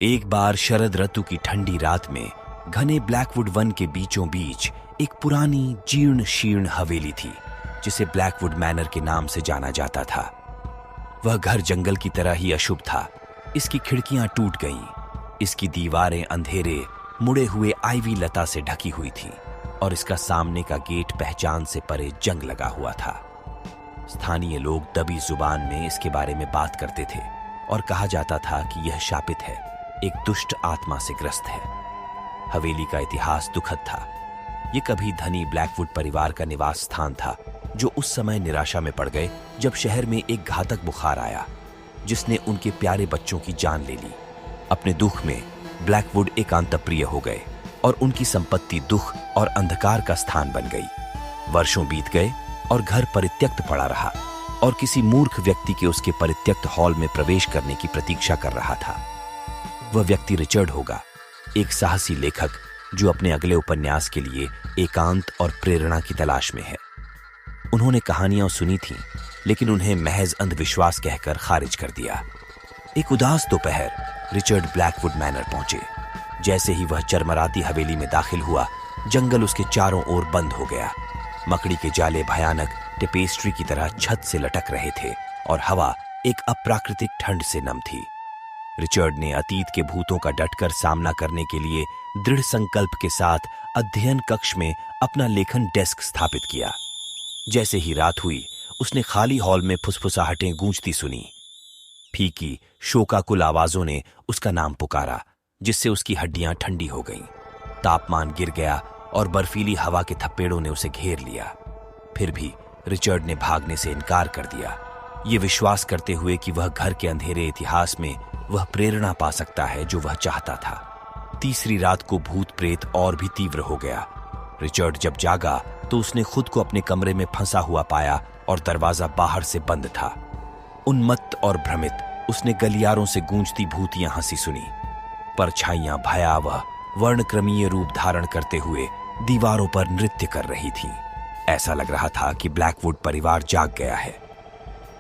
एक बार शरद ऋतु की ठंडी रात में घने ब्लैकवुड वन के बीचों बीच एक पुरानी जीर्ण शीर्ण हवेली थी जिसे ब्लैकवुड मैनर के नाम से जाना जाता था। वह घर जंगल की तरह ही अशुभ था। इसकी खिड़कियां टूट गईं, इसकी दीवारें अंधेरे मुड़े हुए आईवी लता से ढकी हुई थीं और इसका सामने का गेट पहचान से परे जंग लगा हुआ था। स्थानीय लोग दबी जुबान में इसके बारे में बात करते थे और कहा जाता था कि यह शापित है, एक दुष्ट आत्मा से ग्रस्त है। हवेली का इतिहास दुखद था। यह कभी धनी ब्लैकवुड परिवार का निवास स्थान था जो उस समय निराशा में पड़ गए जब शहर में एक घातक बुखार आया जिसने उनके प्यारे बच्चों की जान ले ली। अपने दुख में ब्लैकवुड एकांतप्रिय हो गए और उनकी संपत्ति दुख और अंधकार का स्थान बन गई। वर्षों बीत गए और घर परित्यक्त पड़ा रहा और किसी मूर्ख व्यक्ति के उसके परित्यक्त हॉल में प्रवेश करने की प्रतीक्षा कर रहा था। वह व्यक्ति रिचर्ड होगा, एक साहसी लेखक जो अपने अगले उपन्यास के लिए एकांत और प्रेरणा की तलाश में है। उन्होंने कहानियां सुनी थीं, लेकिन उन्हें महज अंधविश्वास कहकर खारिज कर दिया। एक उदास दोपहर रिचर्ड ब्लैकवुड मैनर पहुंचे। जैसे ही वह चरमराती हवेली में दाखिल हुआ, जंगल उसके चारों ओर बंद हो गया। मकड़ी के जाले भयानक टेपेस्ट्री की तरह छत से लटक रहे थे और हवा एक अप्राकृतिक ठंड से नम थी। रिचर्ड ने अतीत के भूतों का डटकर सामना करने के लिए दृढ़ संकल्प के साथ अध्ययन कक्ष में अपना लेखन डेस्क स्थापित किया। जैसे ही रात हुई, उसने खाली हॉल में फुसफुसाहटें गूंजती सुनी। फीकी शोकाकुल आवाजों ने उसका नाम पुकारा, जिससे उसकी हड्डियां ठंडी हो गईं। तापमान गिर गया और बर्फीली हवा के थप्पेड़ों ने उसे घेर लिया। फिर भी रिचर्ड ने भागने से इनकार कर दिया, ये विश्वास करते हुए कि वह घर के अंधेरे इतिहास में वह प्रेरणा पा सकता है जो वह चाहता था। तीसरी रात को भूत प्रेत और भी तीव्र हो गया। रिचर्ड जब जागा तो उसने खुद को अपने कमरे में फंसा हुआ पाया और दरवाजा बाहर से बंद था। उन्मत्त और भ्रमित उसने गलियारों से गूंजती भूतियां हंसी सुनी। परछाइयां भयावह वर्णक्रमीय रूप धारण करते हुए दीवारों पर नृत्य कर रही थीं। ऐसा लग रहा था कि ब्लैकवुड परिवार जाग गया है।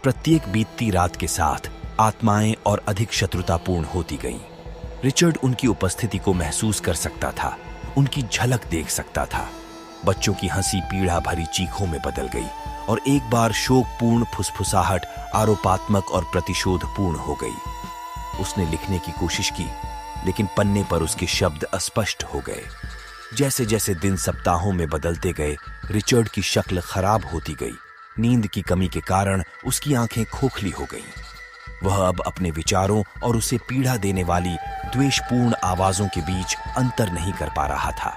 प्रत्येक बीतती रात के साथ आत्माएं और अधिक शत्रुतापूर्ण होती गईं। रिचर्ड उनकी उपस्थिति को महसूस कर सकता था, उनकी झलक देख सकता था। बच्चों की हंसी पीड़ा भरी चीखों में बदल गई और एक बार शोकपूर्ण फुसफुसाहट आरोपात्मक और प्रतिशोधपूर्ण हो गई। उसने लिखने की कोशिश की, लेकिन पन्ने पर उसके शब्द अस्पष्ट हो गए। जैसे जैसे दिन सप्ताहों में बदलते गए, रिचर्ड की शक्ल खराब होती गई। नींद की कमी के कारण उसकी आंखें खोखली हो गईं। वह अब अपने विचारों और उसे पीड़ा देने वाली द्वेषपूर्ण आवाजों के बीच अंतर नहीं कर पा रहा था।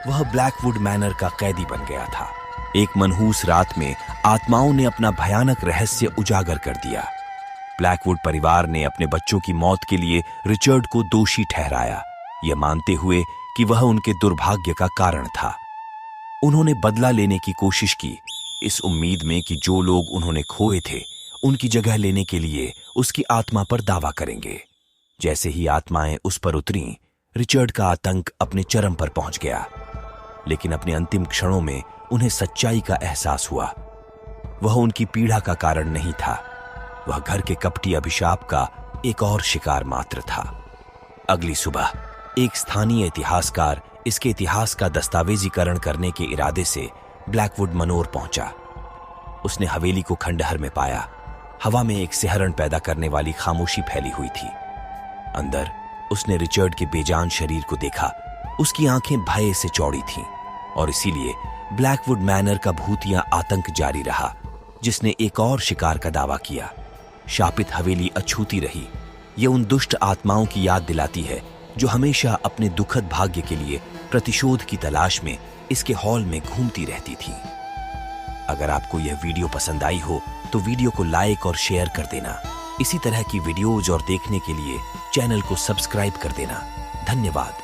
वह ब्लैकवुड मैनर का कैदी बन गया था। एक मनहूस रात में आत्माओं ने अपना भयानक रहस्य उजागर कर दिया। ब्लैकवुड परिवार ने अपने बच्चों की मौत के लिए रिचर्ड को दोषी ठहराया, यह मानते हुए कि वह उनके दुर्भाग्य का कारण था। उन्होंने बदला लेने की कोशिश की, इस उम्मीद में कि जो लोग उन्होंने खोए थे उनकी जगह लेने के लिए उसकी आत्मा पर दावा करेंगे। जैसे ही आत्माएं उस पर उतरीं, रिचर्ड का आतंक अपने चरम पर पहुंच गया। लेकिन अपने अंतिम क्षणों में उन्हें सच्चाई का एहसास हुआ। वह उनकी पीड़ा का कारण नहीं था, वह घर के कपटी अभिशाप का एक और शिकार मात्र था। अगली सुबह एक स्थानीय इतिहासकार इसके इतिहास का दस्तावेजीकरण करने के इरादे से ब्लैकवुड मनोर पहुंचा। उसने हवेली को खंडहर में पाया। हवा में एक सिहरन पैदा करने वाली खामोशी फैली हुई थी। अंदर उसने रिचर्ड के बेजान शरीर को देखा। उसकी आंखें भय से चौड़ी थीं और इसीलिए ब्लैकवुड मैनर का भूतिया आतंक जारी रहा, जिसने एक और शिकार का दावा किया। शापित हवेली अछूती रही। ये उन दुष्ट आत्माओं की याद दिलाती है जो हमेशा अपने दुखद भाग्य के लिए प्रतिशोध की तलाश में इसके हॉल में घूमती रहती थी। अगर आपको यह वीडियो पसंद आई हो तो वीडियो को लाइक और शेयर कर देना। इसी तरह की वीडियोज और देखने के लिए चैनल को सब्सक्राइब कर देना। धन्यवाद।